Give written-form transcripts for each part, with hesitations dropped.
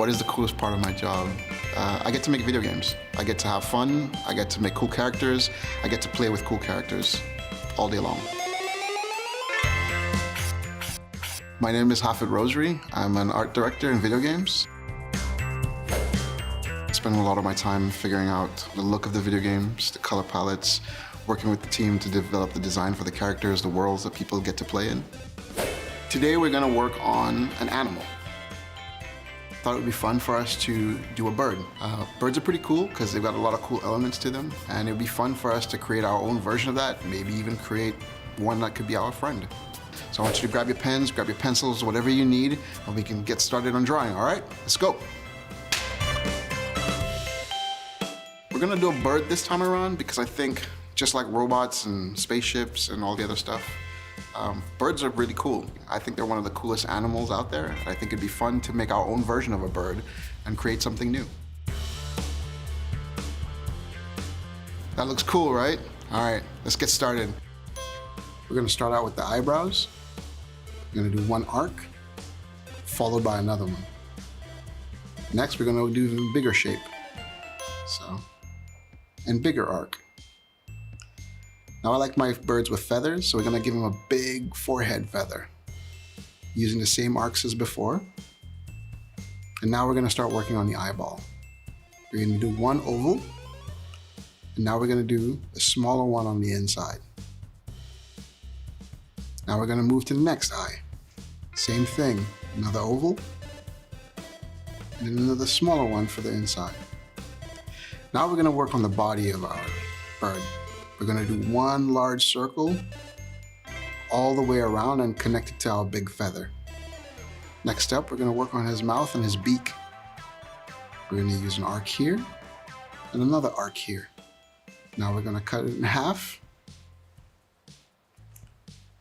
What is the coolest part of my job? I get to make video games. I get to have fun. I get to make cool characters. I get to play with cool characters all day long. My name is Hafid Roserie. I'm an art director in video games. I spend a lot of my time figuring out the look of the video games, the color palettes, working with the team to develop the design for the characters, the worlds that people get to play in. Today we're going to work on an animal. Thought it would be fun for us to do a bird. Birds are pretty cool because they've got a lot of cool elements to them, and it would be fun for us to create our own version of that, maybe even create one that could be our friend. So I want you to grab your pens, grab your pencils, whatever you need, and we can get started on drawing, all right? Let's go. We're gonna do a bird this time around because I think, just like robots and spaceships and all the other stuff, birds are really cool. I think they're one of the coolest animals out there. I think it'd be fun to make our own version of a bird and create something new. That looks cool, right? All right, let's get started. We're gonna start out with the eyebrows. We're gonna do one arc, followed by another one. Next, we're gonna do a bigger shape. And bigger arc. Now I like my birds with feathers, so we're gonna give them a big forehead feather, using the same arcs as before. And now we're gonna start working on the eyeball. We're gonna do one oval, and now we're gonna do a smaller one on the inside. Now we're gonna move to the next eye. Same thing, another oval, and then another smaller one for the inside. Now we're gonna work on the body of our bird. We're gonna do one large circle all the way around and connect it to our big feather. Next up, we're gonna work on his mouth and his beak. We're gonna use an arc here and another arc here. Now we're gonna cut it in half.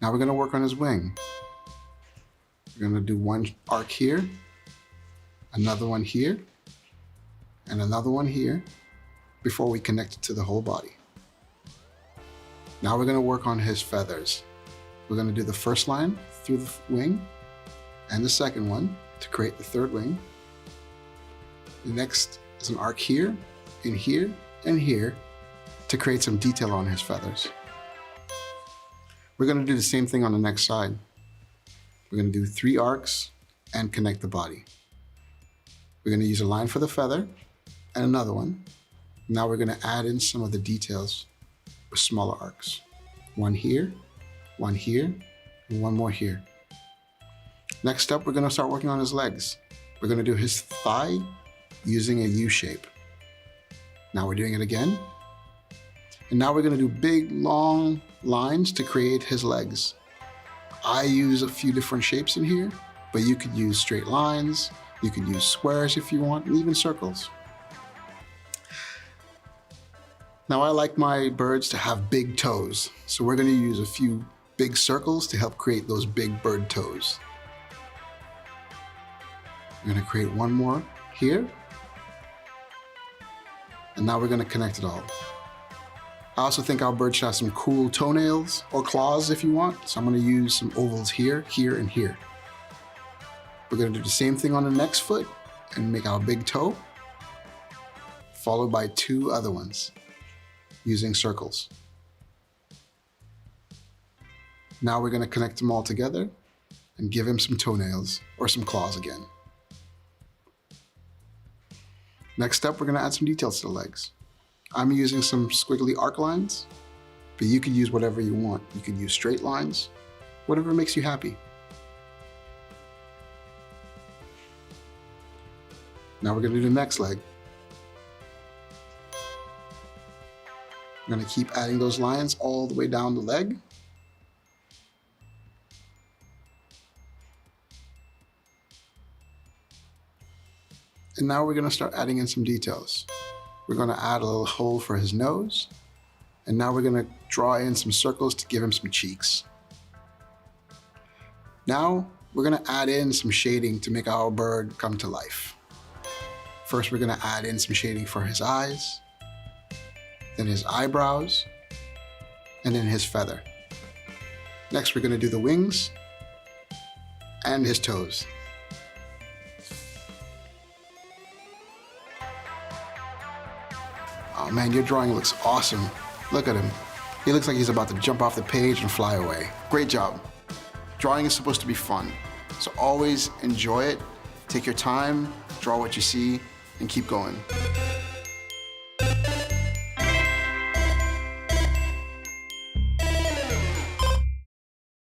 Now we're gonna work on his wing. We're gonna do one arc here, another one here, and another one here before we connect it to the whole body. Now we're gonna work on his feathers. We're gonna do the first line through the wing and the second one to create the third wing. The next is an arc here, and here, and here to create some detail on his feathers. We're gonna do the same thing on the next side. We're gonna do 3 arcs and connect the body. We're gonna use a line for the feather and another one. Now we're gonna add in some of the details with smaller arcs. One here, and one more here. Next up, we're gonna start working on his legs. We're gonna do his thigh using a U shape. Now we're doing it again. And now we're gonna do big, long lines to create his legs. I use a few different shapes in here, but you could use straight lines, you could use squares if you want, and even circles. Now I like my birds to have big toes, so we're gonna use a few big circles to help create those big bird toes. We're gonna create one more here, and now we're gonna connect it all. I also think our bird should have some cool toenails or claws if you want, so I'm gonna use some ovals here, here, and here. We're gonna do the same thing on the next foot and make our big toe, followed by 2 other ones, using circles. Now we're gonna connect them all together and give him some toenails or some claws again. Next up, we're gonna add some details to the legs. I'm using some squiggly arc lines, but you could use whatever you want. You could use straight lines, whatever makes you happy. Now we're gonna do the next leg. We're gonna keep adding those lines all the way down the leg. And now we're gonna start adding in some details. We're gonna add a little hole for his nose. And now we're gonna draw in some circles to give him some cheeks. Now we're gonna add in some shading to make our bird come to life. First, we're gonna add in some shading for his eyes, then his eyebrows, and then his feather. Next, we're gonna do the wings and his toes. Oh man, your drawing looks awesome. Look at him. He looks like he's about to jump off the page and fly away. Great job. Drawing is supposed to be fun, so always enjoy it. Take your time, draw what you see, and keep going.